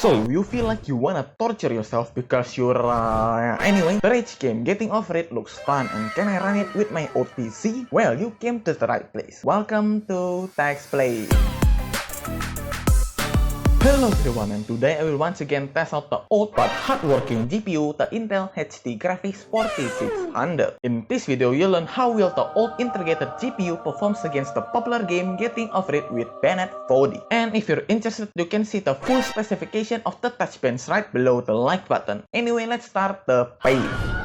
So, you feel like you wanna torture yourself because you're... Anyway, the rage game Getting Over It looks fun and can I run it with my old PC? Well, you came to the right place. Welcome to Techplained. Hello everyone, and today I will once again test out the old but hardworking GPU, the Intel HD Graphics 4600. In this video, you'll learn how well the old integrated GPU performs against the popular game Getting Over It with Bennett Foddy. And if you're interested, you can see the full specification of the Testbench right below the like button. Anyway, let's start the playlist.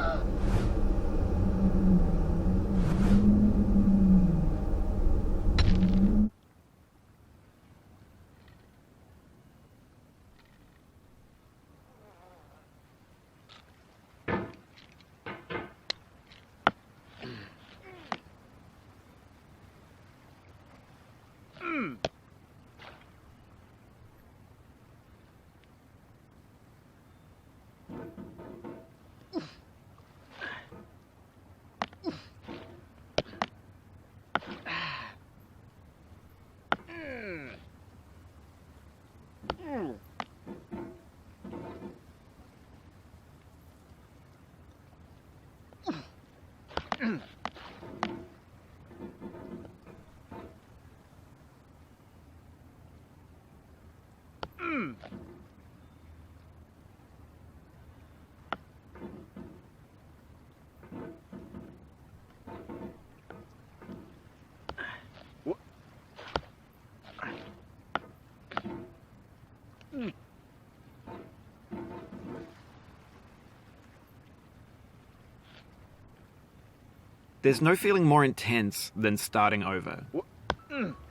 There's no feeling more intense than starting over.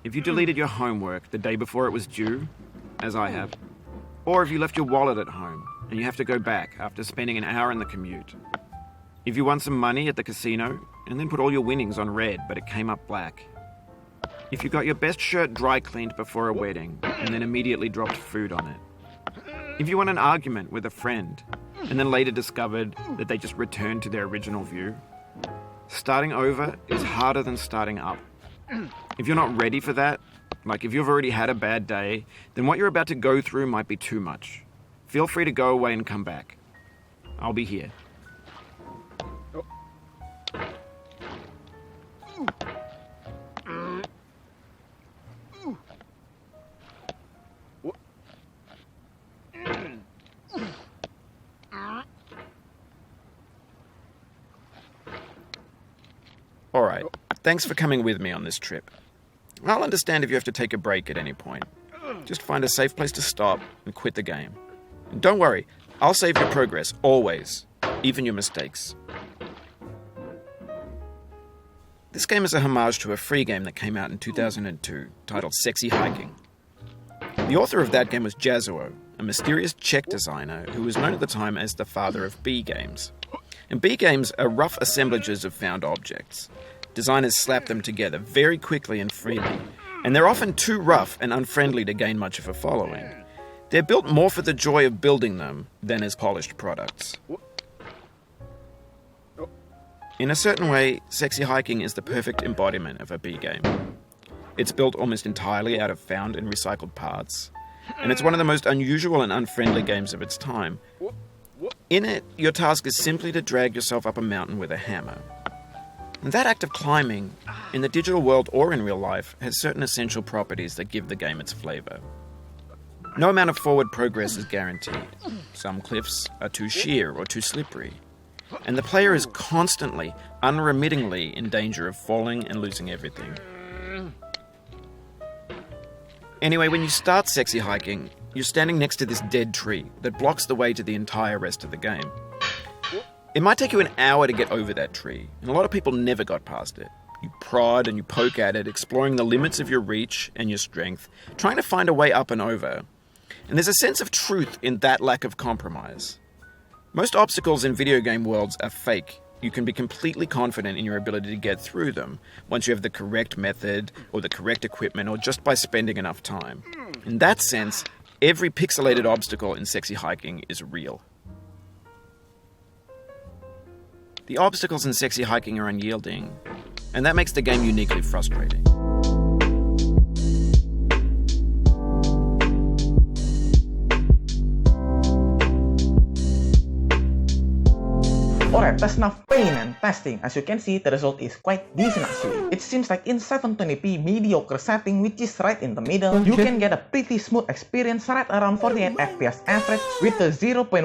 If you deleted your homework the day before it was due, as I have, or if you left your wallet at home and you have to go back after spending an hour in the commute. If you won some money at the casino and then put all your winnings on red but it came up black. If you got your best shirt dry cleaned before a wedding and then immediately dropped food on it. If you won an argument with a friend and then later discovered that they just returned to their original view. Starting over is harder than starting up. If you're not ready for that, like if you've already had a bad day, then what you're about to go through might be too much. Feel free to go away and come back. I'll be here. Alright, thanks for coming with me on this trip. I'll understand if you have to take a break at any point. Just find a safe place to stop and quit the game. And don't worry, I'll save your progress, always, even your mistakes. This game is a homage to a free game that came out in 2002, titled Sexy Hiking. The author of that game was Jazuo, a mysterious Czech designer who was known at the time as the father of B games. And B games are rough assemblages of found objects. Designers slap them together very quickly and freely, and they're often too rough and unfriendly to gain much of a following. They're built more for the joy of building them than as polished products. In a certain way, Sexy Hiking is the perfect embodiment of a B game. It's built almost entirely out of found and recycled parts, and it's one of the most unusual and unfriendly games of its time. In it, your task is simply to drag yourself up a mountain with a hammer. And that act of climbing, in the digital world or in real life, has certain essential properties that give the game its flavour. No amount of forward progress is guaranteed. Some cliffs are too sheer or too slippery. And the player is constantly, unremittingly in danger of falling and losing everything. Anyway, when you start Sexy Hiking, you're standing next to this dead tree that blocks the way to the entire rest of the game. It might take you an hour to get over that tree, and a lot of people never got past it. You prod and you poke at it, exploring the limits of your reach and your strength, trying to find a way up and over. And there's a sense of truth in that lack of compromise. Most obstacles in video game worlds are fake. You can be completely confident in your ability to get through them once you have the correct method or the correct equipment or just by spending enough time. In that sense, every pixelated obstacle in Sexy Hiking is real. The obstacles in Sexy Hiking are unyielding, and that makes the game uniquely frustrating. Alright, test enough pain and testing. As you can see, the result is quite decent actually. It seems like in 720p mediocre setting, which is right in the middle, you can get a pretty smooth experience right around 48 FPS average, with the 0.1%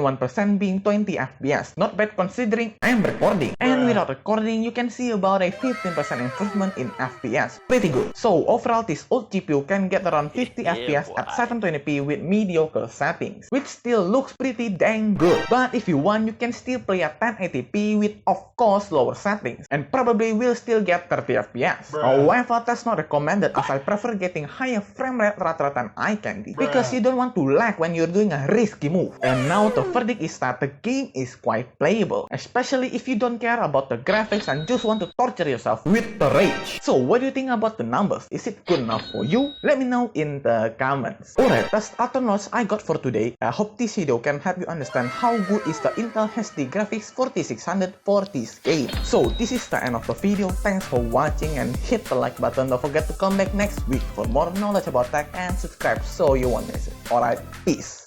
being 20 FPS. Not bad considering I'm recording. And without recording, you can see about a 15% improvement in FPS. Pretty good. So overall, this old GPU can get around 50 FPS at 720p with mediocre settings, which still looks pretty dang good. But if you want, you can still play at 1080p with of course lower settings, and probably will still get 30 FPS. However, that's not recommended as I prefer getting higher frame rate rather than eye candy, because you don't want to lag when you're doing a risky move. And now the verdict is that the game is quite playable, especially if you don't care about the graphics and just want to torture yourself with the rage. So what do you think about the numbers? Is it good enough for you? Let me know in the comments. Alright, that's all the notes I got for today. I hope this video can help you understand how good is the Intel HD graphics 4600 for this game. So this is the end of the video. Thanks for watching and hit the like button. Don't forget to come back next week for more knowledge about tech and subscribe so you won't miss it. Alright, peace.